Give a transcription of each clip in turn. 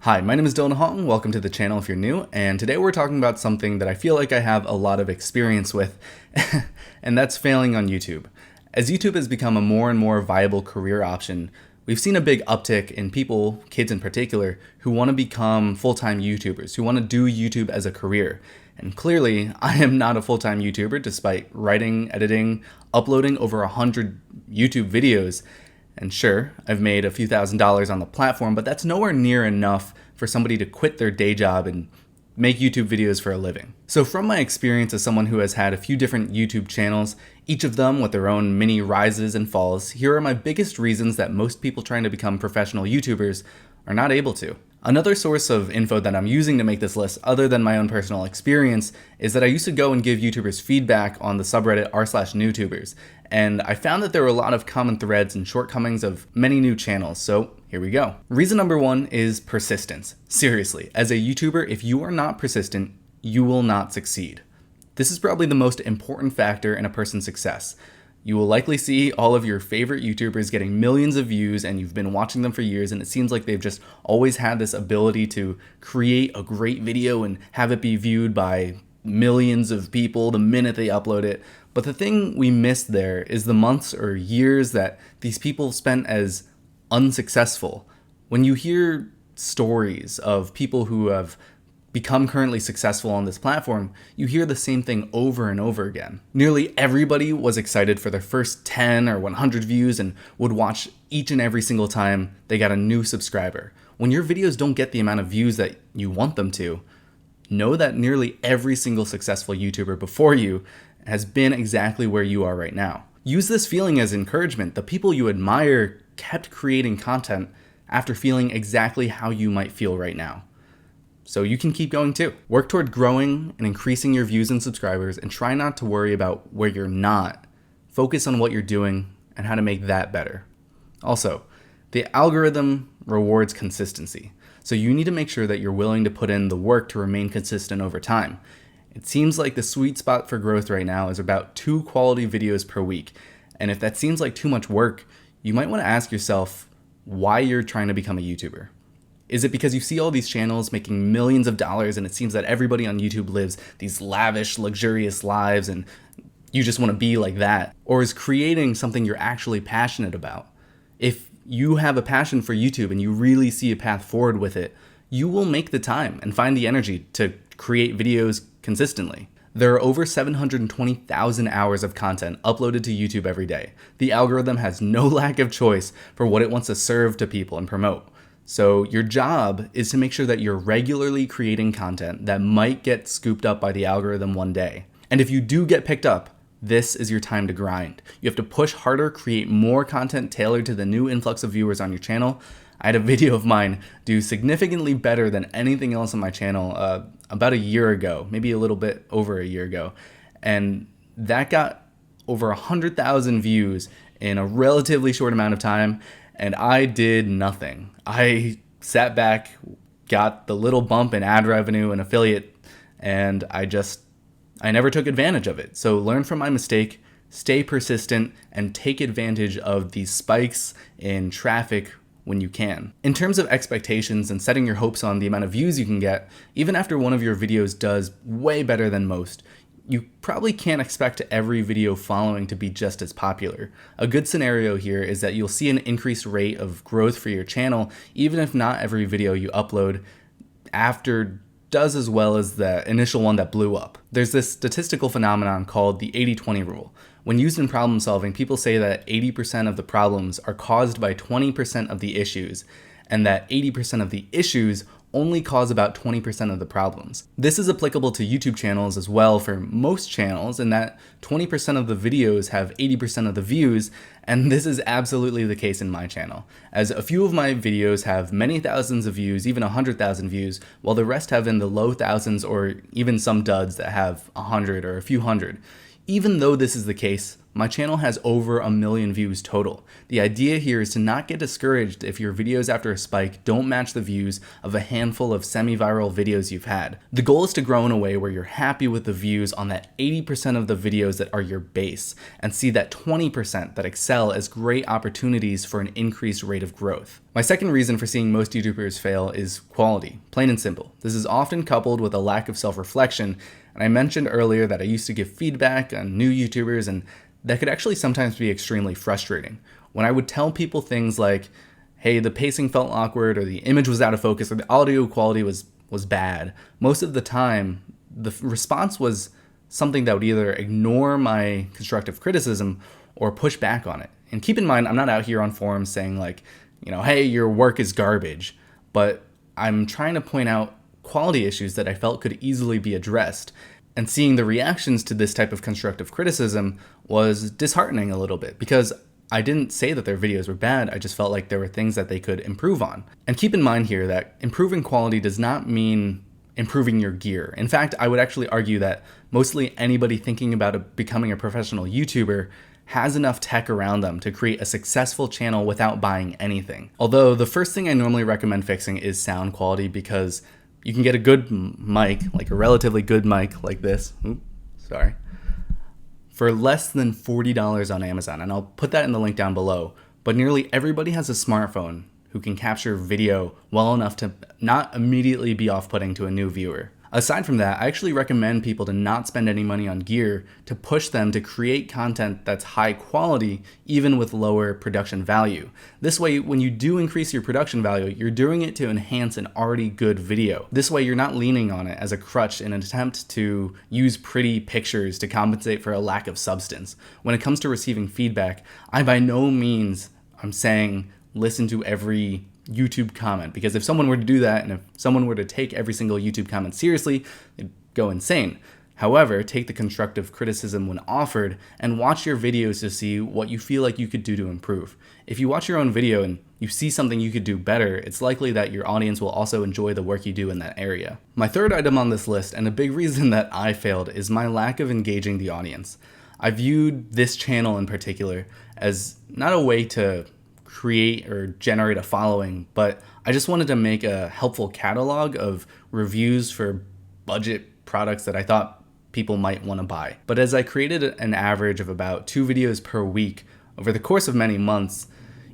Hi, my name is Dylan Hong. Welcome to the channel if you're new, and today we're talking about something that I feel like I have a lot of experience with, and that's failing on YouTube. As YouTube has become a more and more viable career option, we've seen a big uptick in people, kids in particular, who want to become full-time YouTubers, who want to do YouTube as a career. And clearly, I am not a full-time YouTuber despite writing, editing, uploading over 100 YouTube videos. And sure, I've made a few $1,000s on the platform, but that's nowhere near enough for somebody to quit their day job and make YouTube videos for a living. So from my experience as someone who has had a few different YouTube channels, each of them with their own mini rises and falls, here are my biggest reasons that most people trying to become professional YouTubers are not able to. Another source of info that I'm using to make this list, other than my own personal experience, is that I used to go and give YouTubers feedback on the subreddit r/newtubers, and I found that there were a lot of common threads and shortcomings of many new channels, so here we go. Reason number one is persistence. Seriously, as a YouTuber, if you are not persistent, you will not succeed. This is probably the most important factor in a person's success. You will likely see all of your favorite YouTubers getting millions of views and you've been watching them for years, and it seems like they've just always had this ability to create a great video and have it be viewed by millions of people the minute they upload it. But the thing we miss there is the months or years that these people spent as unsuccessful. When you hear stories of people who have become currently successful on this platform, you hear the same thing over and over again. Nearly everybody was excited for their first 10 or 100 views and would watch each and every single time they got a new subscriber. When your videos don't get the amount of views that you want them to, know that nearly every single successful YouTuber before you has been exactly where you are right now. Use this feeling as encouragement. The people you admire kept creating content after feeling exactly how you might feel right now. So you can keep going too. Work toward growing and increasing your views and subscribers, and try not to worry about where you're not. Focus on what you're doing and how to make that better. Also, the algorithm rewards consistency, so you need to make sure that you're willing to put in the work to remain consistent over time. It seems like the sweet spot for growth right now is about 2 quality videos per week, and if that seems like too much work, you might want to ask yourself why you're trying to become a YouTuber. Is it because you see all these channels making millions of dollars and it seems that everybody on YouTube lives these lavish, luxurious lives and you just want to be like that? Or is creating something you're actually passionate about? If you have a passion for YouTube and you really see a path forward with it, you will make the time and find the energy to create videos consistently. There are over 720,000 hours of content uploaded to YouTube every day. The algorithm has no lack of choice for what it wants to serve to people and promote. So your job is to make sure that you're regularly creating content that might get scooped up by the algorithm one day. And if you do get picked up, this is your time to grind. You have to push harder, create more content tailored to the new influx of viewers on your channel. I had a video of mine do significantly better than anything else on my channel about a year ago, maybe a little bit over a year ago. And that got over 100,000 views in a relatively short amount of time. And I did nothing. I sat back, got the little bump in ad revenue and affiliate, and I never took advantage of it. So learn from my mistake, stay persistent, and take advantage of these spikes in traffic when you can. In terms of expectations and setting your hopes on the amount of views you can get, even after one of your videos does way better than most, you probably can't expect every video following to be just as popular. A good scenario here is that you'll see an increased rate of growth for your channel, even if not every video you upload after does as well as the initial one that blew up. There's this statistical phenomenon called the 80-20 rule. When used in problem solving, people say that 80% of the problems are caused by 20% of the issues, and that 80% of the issues only cause about 20% of the problems. This is applicable to YouTube channels as well for most channels, in that 20% of the videos have 80% of the views, and this is absolutely the case in my channel, as a few of my videos have many thousands of views, even 100,000 views, while the rest have in the low thousands or even some duds that have 100 or a few hundred. Even though this is the case, my channel has over 1 million views total. The idea here is to not get discouraged if your videos after a spike don't match the views of a handful of semi-viral videos you've had. The goal is to grow in a way where you're happy with the views on that 80% of the videos that are your base, and see that 20% that excel as great opportunities for an increased rate of growth. My second reason for seeing most YouTubers fail is quality, plain and simple. This is often coupled with a lack of self-reflection, and I mentioned earlier that I used to give feedback on new YouTubers, and that could actually sometimes be extremely frustrating. When I would tell people things like, hey, the pacing felt awkward, or the image was out of focus, or the audio quality was bad, most of the time, the response was something that would either ignore my constructive criticism or push back on it. And keep in mind, I'm not out here on forums saying like, hey, your work is garbage, but I'm trying to point out quality issues that I felt could easily be addressed. And seeing the reactions to this type of constructive criticism was disheartening a little bit, because I didn't say that their videos were bad, I just felt like there were things that they could improve on. And keep in mind here that improving quality does not mean improving your gear. In fact, I would actually argue that mostly anybody thinking about becoming a professional YouTuber has enough tech around them to create a successful channel without buying anything. Although the first thing I normally recommend fixing is sound quality, because you can get a good mic, like a relatively good mic like this, for less than $40 on Amazon, and I'll put that in the link down below. But nearly everybody has a smartphone who can capture video well enough to not immediately be off-putting to a new viewer. Aside from that, I actually recommend people to not spend any money on gear to push them to create content that's high quality, even with lower production value. This way, when you do increase your production value, you're doing it to enhance an already good video. This way, you're not leaning on it as a crutch in an attempt to use pretty pictures to compensate for a lack of substance. When it comes to receiving feedback, I by no means am saying listen to every YouTube comment, because if someone were to do that, and if someone were to take every single YouTube comment seriously, they'd go insane. However, take the constructive criticism when offered and watch your videos to see what you feel like you could do to improve. If you watch your own video and you see something you could do better, it's likely that your audience will also enjoy the work you do in that area. My third item on this list, and a big reason that I failed, is my lack of engaging the audience. I viewed this channel in particular as not a way to create or generate a following, but I just wanted to make a helpful catalog of reviews for budget products that I thought people might want to buy. But as I created an average of about 2 videos per week over the course of many months,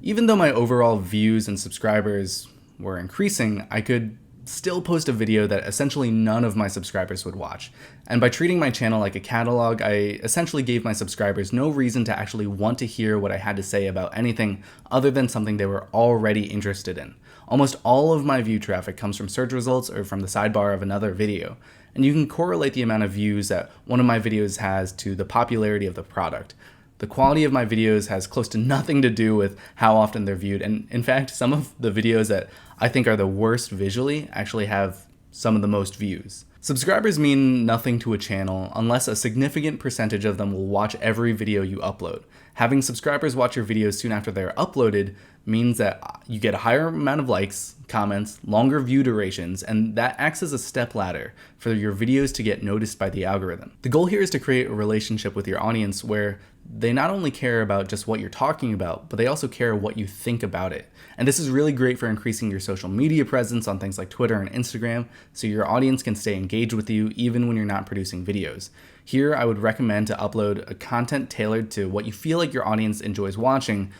even though my overall views and subscribers were increasing, I could still post a video that essentially none of my subscribers would watch. And by treating my channel like a catalog, I essentially gave my subscribers no reason to actually want to hear what I had to say about anything other than something they were already interested in. Almost all of my view traffic comes from search results or from the sidebar of another video. And you can correlate the amount of views that one of my videos has to the popularity of the product. The quality of my videos has close to nothing to do with how often they're viewed, and in fact, some of the videos that I think are the worst visually actually have some of the most views. Subscribers mean nothing to a channel unless a significant percentage of them will watch every video you upload. Having subscribers watch your videos soon after they're uploaded means that you get a higher amount of likes, comments, longer view durations, and that acts as a step ladder for your videos to get noticed by the algorithm. The goal here is to create a relationship with your audience where they not only care about just what you're talking about, but they also care what you think about it. And this is really great for increasing your social media presence on things like Twitter and Instagram, so your audience can stay engaged with you even when you're not producing videos. Here, I would recommend to upload a content tailored to what you feel like your audience enjoys watching,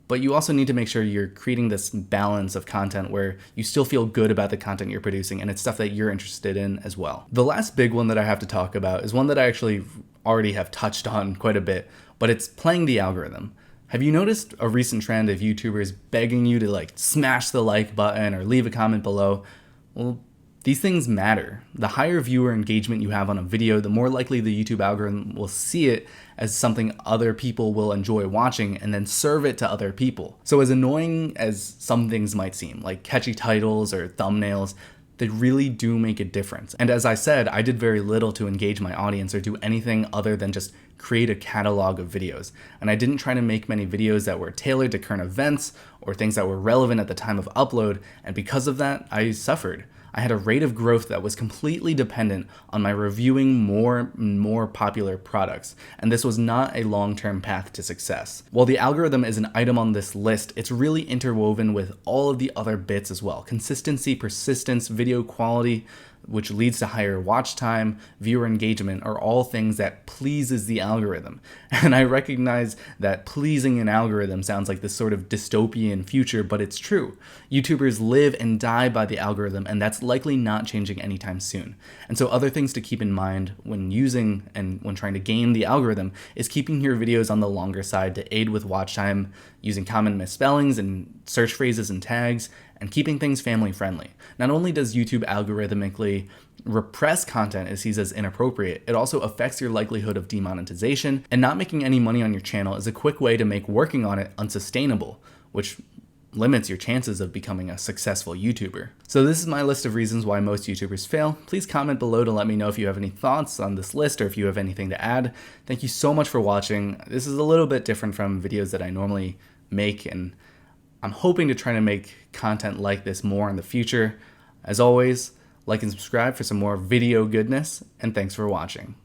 but you also need to make sure you're creating this balance of content where you still feel good about the content you're producing and it's stuff that you're interested in as well. The last big one that I have to talk about is one that I actually already have touched on quite a bit, but it's playing the algorithm. Have you noticed a recent trend of YouTubers begging you to smash the like button or leave a comment below? Well, these things matter. The higher viewer engagement you have on a video, the more likely the YouTube algorithm will see it as something other people will enjoy watching and then serve it to other people. So as annoying as some things might seem, like catchy titles or thumbnails, they really do make a difference. And as I said, I did very little to engage my audience or do anything other than just create a catalog of videos. And I didn't try to make many videos that were tailored to current events or things that were relevant at the time of upload. And because of that, I suffered. I had a rate of growth that was completely dependent on my reviewing more and more popular products, and this was not a long-term path to success. While the algorithm is an item on this list, it's really interwoven with all of the other bits as well. Consistency, persistence, video quality, which leads to higher watch time, viewer engagement, are all things that pleases the algorithm. And I recognize that pleasing an algorithm sounds like this sort of dystopian future, but it's true. YouTubers live and die by the algorithm, and that's likely not changing anytime soon. And so other things to keep in mind when using and when trying to game the algorithm is keeping your videos on the longer side to aid with watch time, using common misspellings and search phrases and tags, and keeping things family friendly. Not only does YouTube algorithmically repress content it sees as inappropriate, it also affects your likelihood of demonetization, and not making any money on your channel is a quick way to make working on it unsustainable, which limits your chances of becoming a successful YouTuber. So this is my list of reasons why most YouTubers fail. Please comment below to let me know if you have any thoughts on this list or if you have anything to add. Thank you so much for watching. This is a little bit different from videos that I normally make, and I'm hoping to try to make content like this more in the future. As always, like and subscribe for some more video goodness, and thanks for watching.